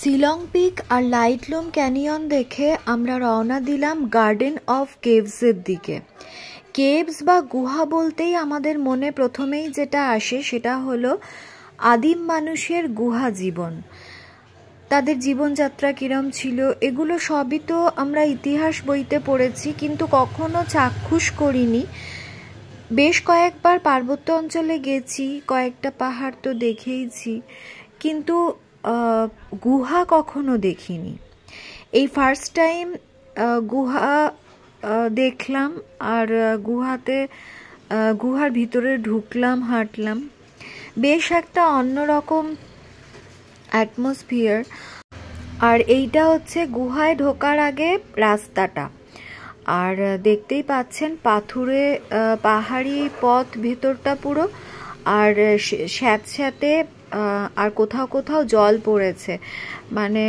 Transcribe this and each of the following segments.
Shillong pick আর লাইটলুম canyon দেখে আমরা রওনা দিলাম গার্ডেন অফ কেভসের দিকে। কেভস বা গুহা বলতেই আমাদের মনে প্রথমেই যেটা আসে সেটা হলো আদিম মানুষের গুহা জীবন, তাদের জীবনযাত্রা কিরম ছিল এগুলো সবই তো আমরা ইতিহাস বইতে পড়েছি, কিন্তু কখনো চাক্ষুষ করিনি। বেশ কয়েকবার পার্বত্য অঞ্চলে গেছি, কয়েকটা পাহাড় তো দেখেইছি, কিন্তু গুহা কখনো দেখিনি। এই ফার্স্ট টাইম গুহা দেখলাম, আর গুহার ভিতরে ঢুকলাম, হাঁটলাম। বেশ একটা অন্যরকম অ্যাটমসফিয়ার। আর এইটা হচ্ছে গুহায় ঢোকার আগে রাস্তাটা, আর দেখতেই পাচ্ছেন পাথুরে পাহাড়ি পথ ভেতরটা পুরো, আর স্যাঁতস্যাঁতে, আর কোথাও কোথাও জল পড়েছে, মানে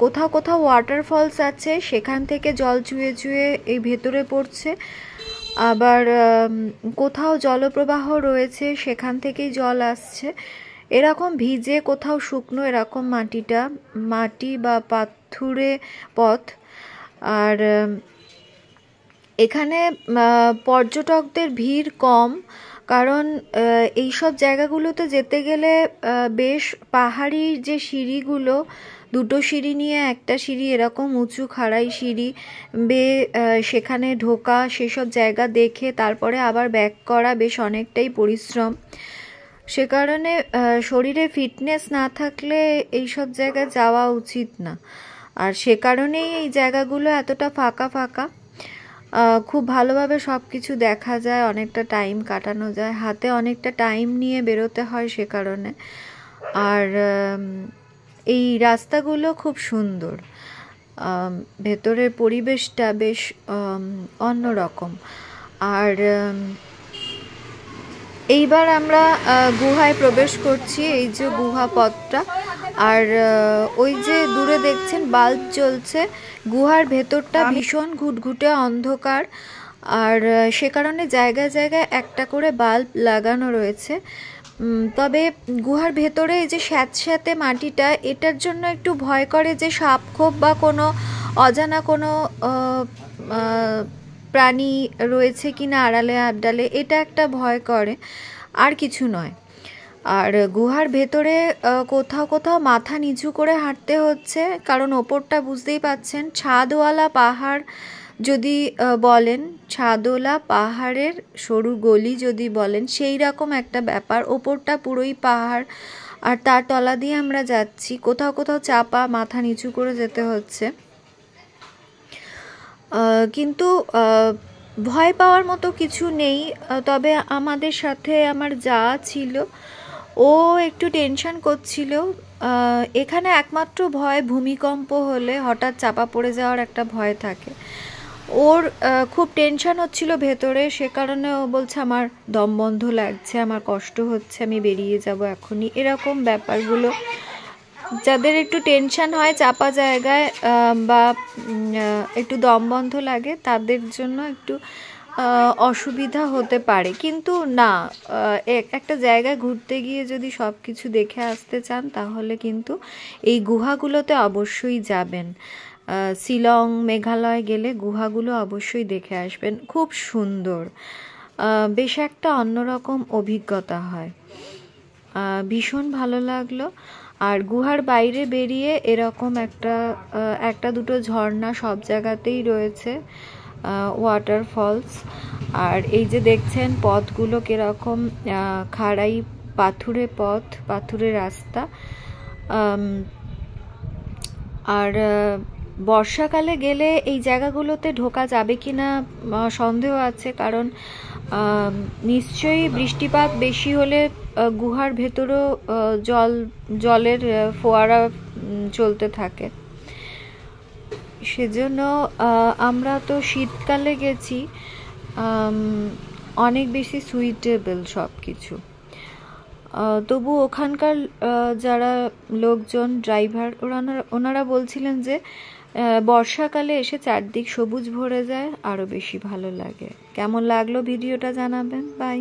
কোথাও কোথাও ওয়াটারফলস আছে, সেখান থেকে জল চুয়ে চুয়ে এই ভেতরে পড়ছে, আবার কোথাও জলপ্রবাহ রয়েছে, সেখান থেকেই জল আসছে। এরকম ভিজে কোথাও শুকনো, এরকম মাটি বা পাথুরে পথ। আর এখানে পর্যটকদের ভিড় কম, কারণ এইসব জায়গাগুলোতে যেতে গেলে বেশ পাহাড়ি যে সিঁড়িগুলো, দুটো সিঁড়ি নিয়ে একটা সিঁড়ি, এরকম উঁচু খাড়াই সিঁড়ি সেখানে ঢোকা, সেসব জায়গা দেখে তারপরে আবার ব্যাক করা বেশ অনেকটাই পরিশ্রম। সে কারণে শরীরে ফিটনেস না থাকলে এইসব জায়গায় যাওয়া উচিত না, আর সে কারণেই এই জায়গাগুলো এতটা ফাঁকা ফাঁকা। খুব ভালোভাবে সব কিছু দেখা যায়, অনেকটা টাইম কাটানো যায়, হাতে অনেকটা টাইম নিয়ে বেরোতে হয় সে কারণে। আর এই রাস্তাগুলো খুব সুন্দর, ভেতরের পরিবেশটা বেশ অন্যরকম। আর এইবার আমরা গুহায় প্রবেশ করছি, এই যে গুহা পথটা, আর ওই যে দূরে দেখছেন বাল্ব জ্বলছে। গুহার ভেতরটা ভীষণ ঘুটঘুটে অন্ধকার, আর সে কারণে জায়গায় জায়গায় একটা করে বাল্ব লাগানো রয়েছে। তবে গুহার ভেতরে এই যে স্যাঁতস্যাঁতে মাটিটা, এটার জন্য একটু ভয় করে যে সাপখোপ বা কোনো অজানা কোনো প্রাণী রয়েছে কিনা আড়ালে আবডালে, এটা একটা ভয় করে, আর কিছু নয়। আর গুহার ভেতরে কোথাও কোথাও মাথা নিচু করে হাঁটতে হচ্ছে, কারণ ওপরটা বুঝতেই পাচ্ছেন ছাদওয়ালা পাহাড় যদি বলেন, ছাদওয়ালা পাহাড়ের সরু গলি যদি বলেন, সেই রকম একটা ব্যাপার। ওপরটা পুরোই পাহাড়, আর তার তলা দিয়ে আমরা যাচ্ছি, কোথাও কোথাও চাপা, মাথা নিচু করে যেতে হচ্ছে। কিন্তু ভয় পাওয়ার মতো কিছু নেই। তবে আমাদের সাথে আমার যা ছিল, ও একটু টেনশন করছিল। এখানে একমাত্র ভয় ভূমিকম্প হলে হঠাৎ চাপা পড়ে যাওয়ার একটা ভয় থাকে। ওর খুব টেনশন হচ্ছিল ভেতরে, সে কারণে ও বলছে আমার দম বন্ধ লাগছে, আমার কষ্ট হচ্ছে, আমি বেরিয়ে যাব এখনই। এরকম ব্যাপারগুলো, যাদের একটু টেনশন হয় চাপা জায়গায় বা একটু দম বন্ধ লাগে, তাদের জন্য একটু অসুবিধা হতে পারে। কিন্তু না, একটা জায়গায় ঘুরতে গিয়ে যদি সব কিছু দেখে আসতে চান, তাহলে কিন্তু এই গুহাগুলোতে অবশ্যই যাবেন। শিলং, মেঘালয় গেলে গুহাগুলো অবশ্যই দেখে আসবেন, খুব সুন্দর, বেশ একটা অন্যরকম অভিজ্ঞতা হয়, ভীষণ ভালো লাগলো। আর গুহার বাইরে বেরিয়ে এরকম একটা দুটো ঝর্ণা সব জায়গাতেই রয়েছে, ওয়াটারফলস। আর এই যে দেখছেন পথগুলো কিরকম খাড়াই পাথুরে পথ, পাথুরে রাস্তা। আর বর্ষাকালে গেলে এই জায়গাগুলোতে ঢোকা যাবে কিনা সন্দেহ আছে, কারণ নিশ্চয়ই বৃষ্টিপাত বেশি হলে গুহার ভেতরেও জলের ফোয়ারা চলতে থাকে। সেজন্য আমরা তো শীতকালে গেছি, অনেক বেশি সুইটেবল সব কিছু। তবু ওখানকার যারা লোকজন, ড্রাইভার, ওনারা বলছিলেন যে বর্ষাকালে এসে চারদিক সবুজ ভরে যায়, আরও বেশি ভালো লাগে। কেমন লাগলো ভিডিওটা জানাবেন। বাই।